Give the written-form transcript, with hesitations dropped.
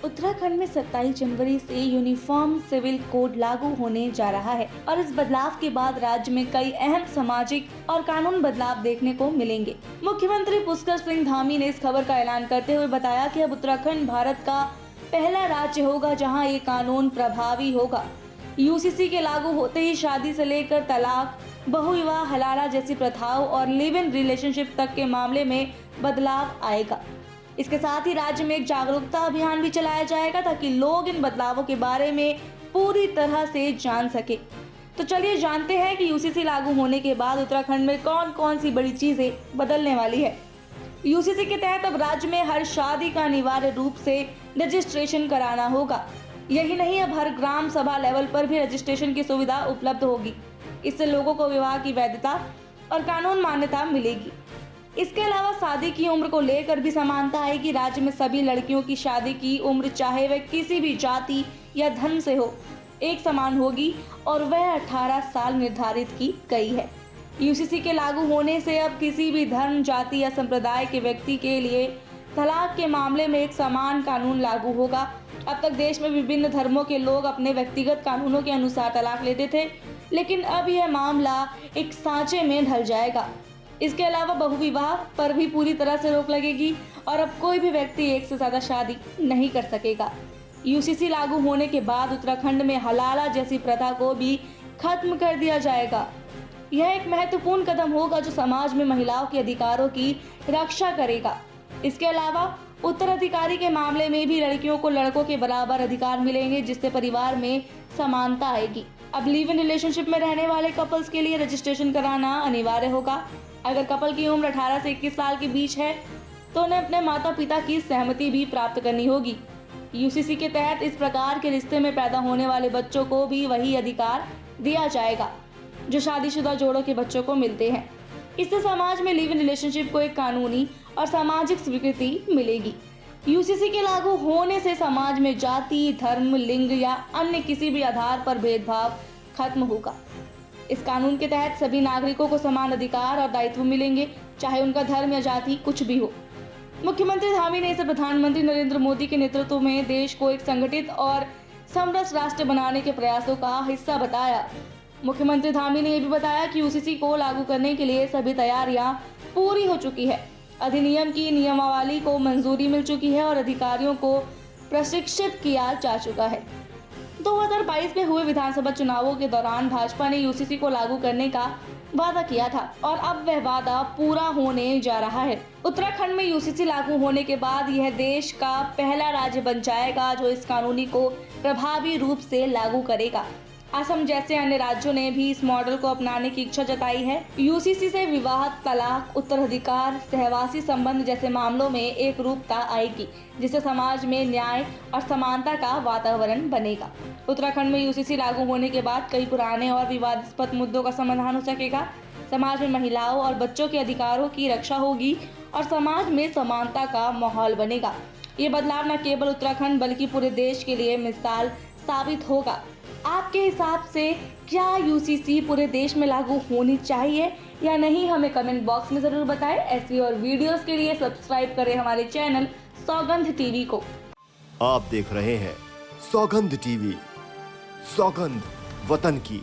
उत्तराखंड में 27 जनवरी से uniform civil code लागू होने जा रहा है और इस बदलाव के बाद राज्य में कई अहम सामाजिक और कानून बदलाव देखने को मिलेंगे। मुख्यमंत्री पुष्कर सिंह धामी ने इस खबर का ऐलान करते हुए बताया कि अब उत्तराखंड भारत का पहला राज्य होगा जहां ये कानून प्रभावी होगा। यूसीसी के लागू होते ही शादी से लेकर तलाक, बहुविवाह, हलाला जैसी प्रथाओं और लिव इन रिलेशनशिप तक के मामले में बदलाव आएगा। इसके साथ ही राज्य में एक जागरूकता अभियान भी चलाया जाएगा ताकि लोग इन बदलावों के बारे में पूरी तरह से जान सके। तो चलिए जानते हैं कि यूसीसी लागू होने के बाद उत्तराखंड में कौन कौन सी बड़ी चीजें बदलने वाली है। यूसीसी के तहत अब राज्य में हर शादी का अनिवार्य रूप से रजिस्ट्रेशन कराना होगा। यही नहीं, अब हर ग्राम सभा लेवल पर भी रजिस्ट्रेशन की सुविधा उपलब्ध होगी। इससे लोगों को विवाह की वैधता और कानून मान्यता मिलेगी। इसके अलावा शादी की उम्र को लेकर भी समानता आएगी। राज्य में सभी लड़कियों की शादी की उम्र चाहे वह किसी भी जाति या धर्म से हो, एक समान होगी और वह 18 साल निर्धारित की गई है। यूसीसी के लागू होने से अब किसी भी धर्म, जाति या संप्रदाय के व्यक्ति के लिए तलाक के मामले में एक समान कानून लागू होगा। अब तक देश में विभिन्न धर्मों के लोग अपने व्यक्तिगत कानूनों के अनुसार तलाक लेते थे, लेकिन अब यह मामला एक सांचे में ढल जाएगा। इसके अलावा बहुविवाह पर भी पूरी तरह से रोक लगेगी और अब कोई भी व्यक्ति एक से ज्यादा शादी नहीं कर सकेगा। यूसीसी लागू होने के बाद उत्तराखंड में हलाला जैसी प्रथा को भी खत्म कर दिया जाएगा। यह एक महत्वपूर्ण कदम होगा जो समाज में महिलाओं के अधिकारों की रक्षा करेगा। इसके अलावा उत्तराधिकारी के मामले में भी लड़कियों को लड़कों के बराबर अधिकार मिलेंगे, जिससे परिवार में समानता आएगी। अब लिव इन रिलेशनशिप में रहने वाले कपल्स के लिए रजिस्ट्रेशन कराना अनिवार्य होगा। अगर कपल की उम्र 18 से 21 साल के बीच है तो उन्हें अपने माता पिता की सहमति भी प्राप्त करनी होगी। यूसीसी के तहत इस प्रकार के रिश्ते में पैदा होने वाले बच्चों को भी वही अधिकार दिया जाएगा जो शादीशुदा जोड़ों के बच्चों को मिलते हैं। इससे समाज में लिव इन रिलेशनशिप को एक कानूनी और सामाजिक स्वीकृति मिलेगी। यूसीसी के लागू होने से समाज में जाति, धर्म, लिंग या अन्य किसी भी आधार पर भेदभाव खत्म होगा। इस कानून के तहत सभी नागरिकों को समान अधिकार और दायित्व मिलेंगे, चाहे उनका धर्म या जाति कुछ भी हो। मुख्यमंत्री धामी ने इसे प्रधानमंत्री नरेंद्र मोदी के नेतृत्व में देश को एक संगठित और समृद्ध राष्ट्र बनाने के प्रयासों का हिस्सा बताया। मुख्यमंत्री धामी ने यह भी बताया कि यूसीसी को लागू करने के लिए सभी तैयारियां पूरी हो चुकी है। अधिनियम की नियमावली को मंजूरी मिल चुकी है और अधिकारियों को प्रशिक्षित किया जा चुका है। 2022 में हुए विधानसभा चुनावों के दौरान भाजपा ने यूसीसी को लागू करने का वादा किया था और अब वह वादा पूरा होने जा रहा है। उत्तराखंड में यूसीसी लागू होने के बाद यह देश का पहला राज्य बन जाएगा जो इस कानूनी को प्रभावी रूप से लागू करेगा। असम जैसे अन्य राज्यों ने भी इस मॉडल को अपनाने की इच्छा जताई है। यूसीसी से विवाह, तलाक, उत्तराधिकार, सहवासी संबंध जैसे मामलों में एक रूपता आएगी, जिससे समाज में न्याय और समानता का वातावरण बनेगा। उत्तराखंड में यूसीसी लागू होने के बाद कई पुराने और विवादास्पद मुद्दों का समाधान हो सकेगा। समाज में महिलाओं और बच्चों के अधिकारों की रक्षा होगी और समाज में समानता का माहौल बनेगा। ये बदलाव न केवल उत्तराखंड बल्कि पूरे देश के लिए मिसाल साबित होगा। आपके हिसाब से क्या यूसीसी पूरे देश में लागू होनी चाहिए या नहीं, हमें कमेंट बॉक्स में जरूर बताएं। ऐसी और वीडियोस के लिए सब्सक्राइब करें हमारे चैनल सौगंध टीवी को। आप देख रहे हैं सौगंध टीवी, सौगंध वतन की।